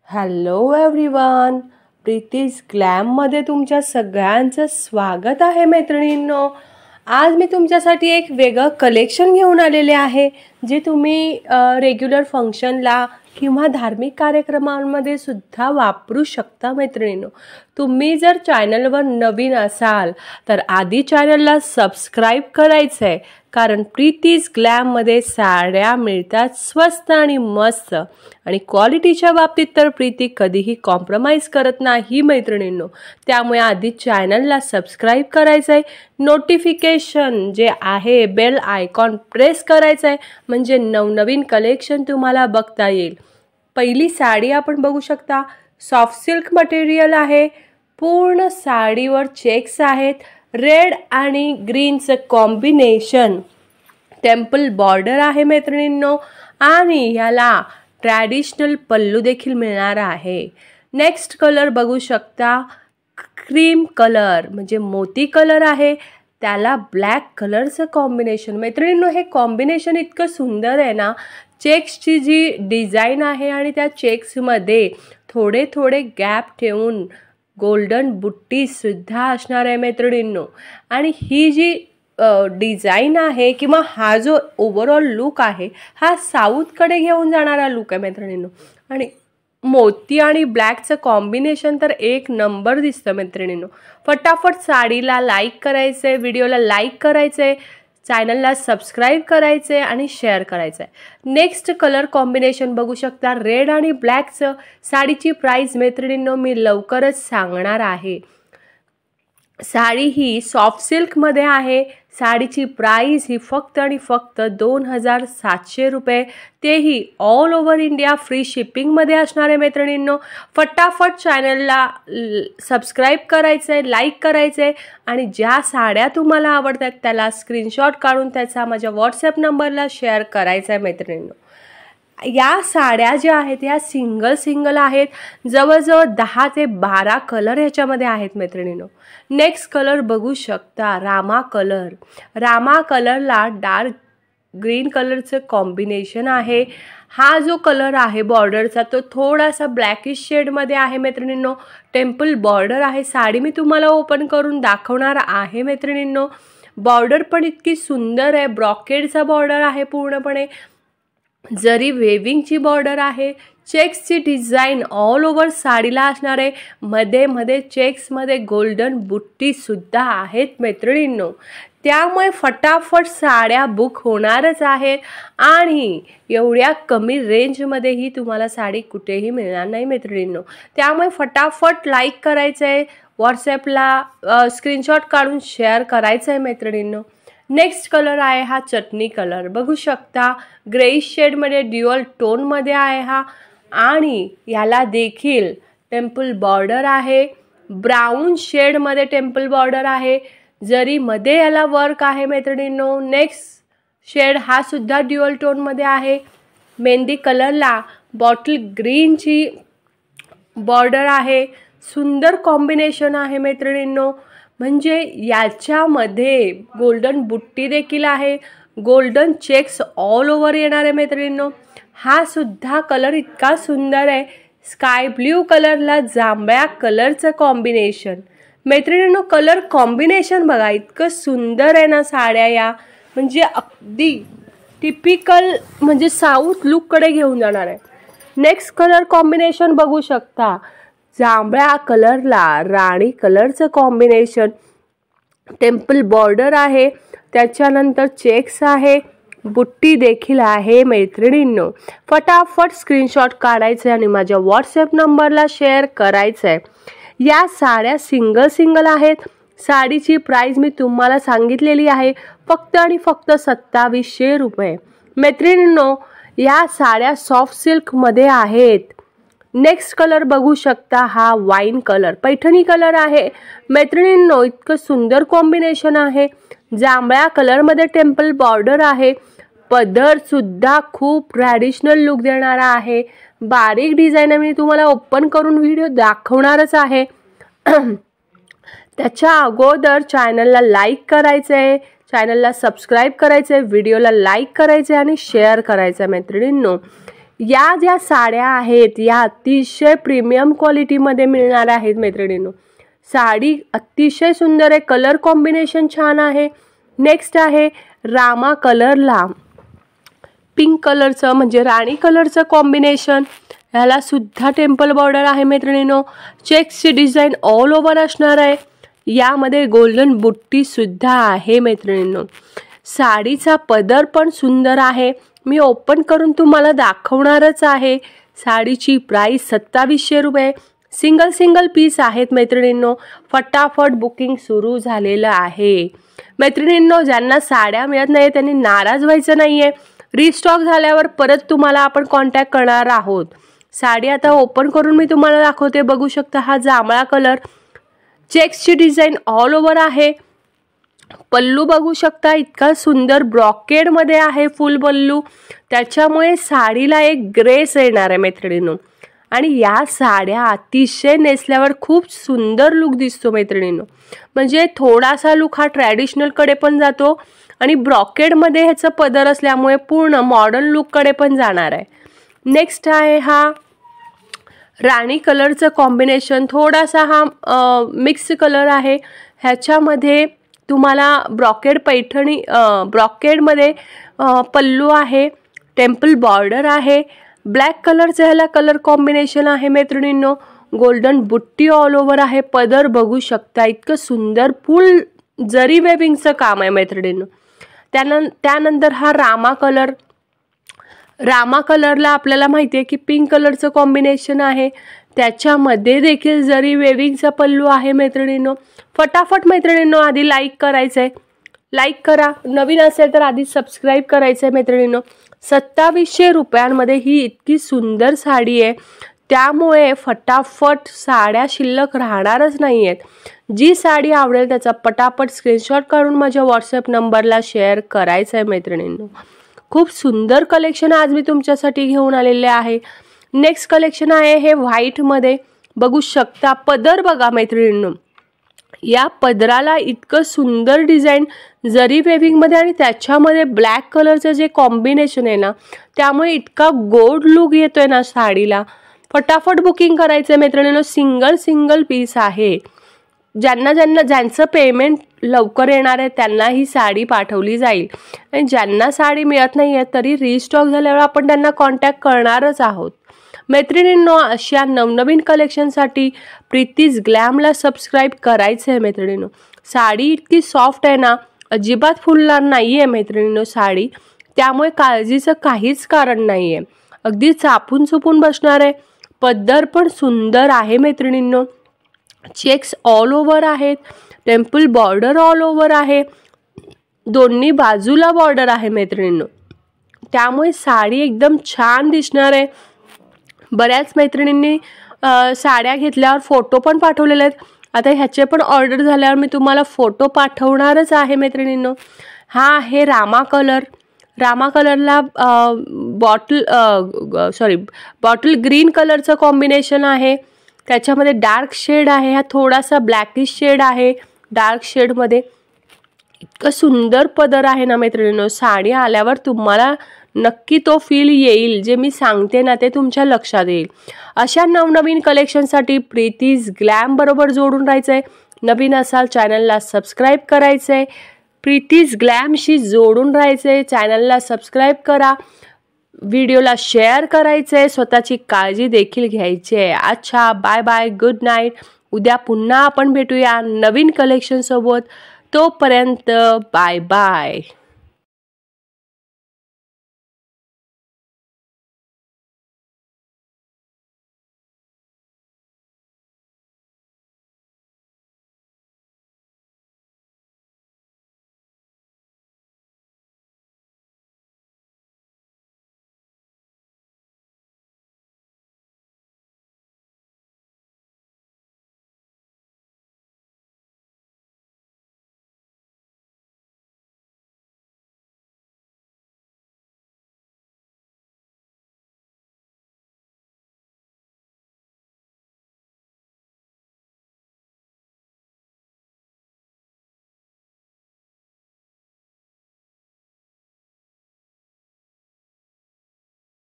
Hello everyone, प्रीतीज ग्लॅममध्ये तुमच्या सगळ्यांचं स्वागत आहे मैत्रिणींनो. आज मी तुमच्यासाठी एक वेगळं कलेक्शन घेऊन आलेले आहे जे तुम्ही रेग्युलर फंक्शनला किंवा धार्मिक कार्यक्रमांमध्ये सुद्धा वापरू शकता. मैत्रिणींनो, तुम्ही जर चॅनलवर नवीन असाल तर आधी चॅनलला सबस्क्राईब करायचं आहे, कारण प्रीतीज ग्लॅममध्ये साड्या मिळतात स्वस्त आणि मस्त, आणि क्वालिटीच्या बाबतीत तर प्रीती कधीही कॉम्प्रोमाइज करत नाही मैत्रिणींनो. त्यामुळे आधी चॅनलला सबस्क्राईब करायचं आहे, नोटिफिकेशन जे आहे बेल आयकॉन प्रेस करायचं आहे, म्हणजे नवनवीन कलेक्शन तुम्हाला बघता येईल. पहिली साडी आपण बघू शकता. सॉफ्ट सिल्क मटेरियल आहे, पूर्ण साडीवर चेक्स आहेत, रेड आणि ग्रीनचं कॉम्बिनेशन, टेम्पल बॉर्डर आहे मैत्रिणींनो, आणि ह्याला ट्रॅडिशनल पल्लू देखील मिळणार आहे. नेक्स्ट कलर बघू शकता, क्रीम कलर म्हणजे मोती कलर आहे, त्याला ब्लॅक कलरचं कॉम्बिनेशन. मैत्रिणींनो, हे कॉम्बिनेशन इतकं सुंदर आहे ना. चेक्सची जी डिझाईन आहे आणि त्या चेक्समध्ये थोडे थोडे गॅप ठेवून गोल्डन बुट्टीसुद्धा असणार आहे मैत्रिणींनो. आणि ही जी डिझाईन आहे किंवा हा जो ओव्हरऑल लुक आहे हा साऊथकडे घेऊन जाणारा लुक आहे मैत्रिणींनो. आणि मोती आणि ब्लॅकचं कॉम्बिनेशन तर एक नंबर दिसतं मैत्रिणींनो. फटाफट साडीला लाईक करायचं आहे, व्हिडिओला लाईक करायचं आहे, चॅनलला सबस्क्राईब करायचं आहे आणि शेअर करायचं आहे. नेक्स्ट कलर कॉम्बिनेशन बघू शकता, रेड आणि ब्लॅकचं. साडीची प्राईस मैत्रिणींनो मी लवकरच सांगणार आहे. साडी ही सॉफ्ट सिल्कमध्ये आहे. साडीची प्राईस ही फक्त आणि फक्त 2700 रुपये, तेही ऑल ओव्हर इंडिया फ्री शिपिंगमध्ये असणार आहे मैत्रिणींनो. फटाफट चॅनलला सबस्क्राईब करायचं आहे, लाईक करायचं आहे, आणि ज्या साड्या तुम्हाला आवडतात त्याला स्क्रीनशॉट काढून त्याचा माझ्या व्हॉट्सॲप नंबरला शेअर करायचा आहे मैत्रिणींनो. या साड्या ज्या आहेत ह्या सिंगल आहेत, जवळजवळ 10 ते 12 कलर ह्याच्यामध्ये आहेत मैत्रिणींनो. नेक्स्ट कलर बघू शकता, रामा कलर. रामा कलरला डार्क ग्रीन कलरचं कॉम्बिनेशन आहे. हा जो कलर आहे बॉर्डरचा तो थोडासा ब्लॅकिश शेडमध्ये आहे मैत्रिणींनो. टेम्पल बॉर्डर आहे. साडी मी तुम्हाला ओपन करून दाखवणार आहे मैत्रिणींनो. बॉर्डर पण इतकी सुंदर आहे, ब्रॉकेडचा बॉर्डर आहे पूर्णपणे, जरी वेविंगची बॉर्डर आहे, चेक्सची डिझाईन ऑल ओव्हर साडीला असणार आहे. मध्ये मध्ये चेक्समध्ये गोल्डन बुट्टीसुद्धा आहेत मैत्रिणींनो. त्यामुळे फटाफट साड्या बुक होणारच आहेत, आणि एवढ्या कमी रेंजमध्येही तुम्हाला साडी कुठेही मिळणार नाही मैत्रिणींनो. त्यामुळे फटाफट लाईक करायचं आहे, व्हॉट्सॲपला स्क्रीनशॉट काढून शेअर करायचं आहे मैत्रिणींनो. नेक्स्ट कलर आहे हा चटणी कलर. बघू शकता, ग्रेइश शेडमध्ये ड्युअल टोनमध्ये आहे हा, आणि याला देखील टेम्पल बॉर्डर आहे. ब्राऊन शेडमध्ये टेम्पल बॉर्डर आहे, जरीमध्ये याला वर्क आहे मैत्रिणींनो. नेक्स्ट शेड हा सुद्धा ड्युअल टोनमध्ये आहे. मेहंदी कलरला बॉटल ग्रीनची बॉर्डर आहे. सुंदर कॉम्बिनेशन आहे मैत्रिणींनो. म्हणजे याच्यामध्ये गोल्डन बुट्टी देखील आहे, गोल्डन चेक्स ऑल ओव्हर येणार आहे मैत्रिणींनो. हा सुद्धा कलर इतका सुंदर आहे. स्काय ब्ल्यू कलरला जांभळ्या कलरचं कॉम्बिनेशन. मैत्रिणींनो, कलर कॉम्बिनेशन बघा, इतकं सुंदर आहे ना साड्या या, म्हणजे अगदी टिपिकल म्हणजे साऊथ लुककडे घेऊन जाणार आहे. नेक्स्ट कलर कॉम्बिनेशन बघू शकता, जांभळ्या कलरला राणी कलरचं कॉम्बिनेशन, टेम्पल बॉर्डर आहे, त्याच्यानंतर चेक्स आहे, बुट्टी देखील आहे मैत्रिणींनो. फटाफट स्क्रीनशॉट काढायचं आहे आणि माझ्या व्हॉट्सॲप नंबरला शेअर करायचं आहे. या साड्या सिंगल आहेत. साडीची प्राईस मी तुम्हाला सांगितलेली आहे, फक्त आणि फक्त 2700 रुपये मैत्रिणींनो. या साड्या सॉफ्ट सिल्कमध्ये आहेत. नेक्स्ट कलर बघू शकता, हा वाईन कलर, पैठणी कलर आहे मैत्रिणींनो. इतकं सुंदर कॉम्बिनेशन आहे. जांभळ्या कलरमध्ये टेम्पल बॉर्डर आहे. पदर सुद्धा खूप ट्रॅडिशनल लुक देणारा आहे. बारीक डिझाईन मी तुम्हाला ओपन करून व्हिडिओ दाखवणारच आहे. त्याच्या अगोदर चॅनलला लाईक करायचं आहे, चॅनलला सबस्क्राईब करायचं आहे, व्हिडिओला लाईक करायचं आहे आणि शेअर करायचं आहे मैत्रिणींनो. या ज्या साड्या आहेत या अतिशय प्रीमियम क्वालिटीमध्ये मिळणार आहेत मैत्रिणींनो. साडी अतिशय सुंदर आहे, कलर कॉम्बिनेशन छान आहे. नेक्स्ट आहे रामा कलरला पिंक कलरचं म्हणजे राणी कलरचं कॉम्बिनेशन. ह्याला सुद्धा टेम्पल बॉर्डर आहे मैत्रिणींनो. चेक्सची डिझाईन ऑल ओव्हर असणार आहे. यामध्ये गोल्डन बुट्टी सुद्धा आहे मैत्रिणींनो. साडीचा पदर पण सुंदर आहे. मी ओपन करून तुम्हाला दाखवणारच आहे. साडीची प्राइस 2700 रुपये. सिंगल पीस आहेत मैत्रिणींनो. फटाफट बुकिंग सुरू झालेलं आहे. मैत्रिणींनो, ज्यांना साड्या मिळत नाही त्यांनी नाराज व्हायचं नाहीये. रिस्टॉक झाल्यावर परत तुम्हाला आपण कॉन्टॅक्ट करणार आहोत. साडी आता ओपन करून मी तुम्हाला दाखवते. बघू शकता हा जांभळा कलर. चेक्सची डिझाईन ऑल ओव्हर आहे. पल्लू बघू शकता इतका सुंदर ब्रॉकेडमध्ये आहे फुल पल्लू. त्याच्यामुळे साडीला एक ग्रेस येणार आहे मैत्रिणींनो. आणि या साड्या अतिशय नेसल्यावर खूप सुंदर लुक दिसतो मैत्रिणींनो. म्हणजे थोडासा लुक हा ट्रॅडिशनलकडे पण जातो आणि ब्रॉकेडमध्ये ह्याचं पदर असल्यामुळे पूर्ण मॉडर्न लुककडे पण जाणार आहे. नेक्स्ट आहे हा राणी कलरचं कॉम्बिनेशन. थोडासा हा मिक्स कलर आहे. ह्याच्यामध्ये तुम्हाला ब्रॉकेड पैठणी ब्रॉकेडमध्ये पल्लू आहे. टेम्पल बॉर्डर आहे. ब्लॅक कलरचं ह्याला कलर कॉम्बिनेशन आहे मैत्रिणींनो. गोल्डन बुट्टी ऑल ओव्हर आहे. पदर बघू शकता इतकं सुंदर फुल जरी वेविंगचं काम आहे मैत्रिणींनो. त्यानंतर हा रामा कलर. रामा कलरला आपल्याला माहिती आहे की पिंक कलरचं कॉम्बिनेशन आहे. त्याच्यामध्ये देखील जरी वेविंगचा पल्लू आहे मैत्रिणींनो. फटाफट मैत्रिणींनो आधी लाईक करायचं आहे. लाईक करा. नवीन असेल तर आधी सबस्क्राईब करायचं आहे मैत्रिणींनो. 2700 रुपयांमध्ये ही इतकी सुंदर साडी आहे. त्यामुळे फटाफट साड्या शिल्लक राहणारच नाही आहेत. जी साडी आवडेल त्याचा पटापट स्क्रीनशॉट काढून माझ्या व्हॉट्सअप नंबरला शेअर करायचं आहे मैत्रिणींनो. खूप सुंदर कलेक्शन आज मी तुमच्यासाठी घेऊन आलेले आहे. नेक्स्ट कलेक्शन आहे हे व्हाईटमध्ये. बघू शकता पदर बघा मैत्रिणींनो. या पदराला इतकं सुंदर डिझाईन जरी वेविंगमध्ये आणि त्याच्यामध्ये ब्लॅक कलरचं जे कॉम्बिनेशन आहे ना त्यामुळे इतका गोड लुक येतोय ना साडीला. फटाफट बुकिंग करायचं आहे मैत्रिणींनो. सिंगल पीस आहे. ज्यांचं पेमेंट लवकर येणार आहे त्यांना ही साडी पाठवली जाईल. आणि ज्यांना साडी मिळत नाही आहे तरी रिस्टॉक झाल्यावर आपण त्यांना कॉन्टॅक्ट करणारच आहोत. मैत्रिणींनो, अशा नवनवीन कलेक्शनसाठी प्रीतीज ग्लॅमला सबस्क्राईब करायचं आहे मैत्रिणींनो. साडी इतकी सॉफ्ट आहे ना अजिबात फुलणार नाही आहे मैत्रिणींनो साडी. त्यामुळे काळजीचं काहीच कारण नाही आहे. अगदी चापून चुपून बसणार आहे. पदर पण सुंदर आहे मैत्रिणींनो. चेक्स ऑल ओव्हर आहेत. टेम्पल बॉर्डर ऑल ओव्हर आहे. दोन्ही बाजूला बॉर्डर आहे मैत्रिणींनो. त्यामुळे साडी एकदम छान दिसणार आहे. बऱ्याच मैत्रिणींनी साड्या घेतल्यावर फोटो पण पाठवलेले आहेत. आता ह्याचे पण ऑर्डर झाल्यावर मी तुम्हाला फोटो पाठवणारच आहे मैत्रिणींनो. हा आहे रामा कलर. रामा कलरला बॉटल ग्रीन कलरचं कॉम्बिनेशन आहे. त्याच्यामध्ये डार्क शेड आहे. हा थोडासा ब्लॅकिश शेड आहे डार्क शेडमध्ये. इतकं सुंदर पदर आहे ना मैत्रिणींनो. साडी आल्यावर तुम्हाला नक्की तो फील येईल. जे मी सांगते ना ते तुमच्या लक्षात येईल. अशा नवनवीन कलेक्शनसाठी प्रीतीज ग्लॅम बरोबर जोडून राहायचं आहे. नवीन असाल चॅनलला सबस्क्राईब करायचं आहे. प्रीतीज ग्लॅमशी जोडून राहायचं आहे. चॅनलला सबस्क्राईब करा. व्हिडिओला शेअर करायचं आहे. स्वतःची काळजी देखील घ्यायची आहे. अच्छा, बाय बाय, गुड नाईट. उद्या पुन्हा आपण भेटूया नवीन कलेक्शनसोबत. तोपर्यंत बाय बाय.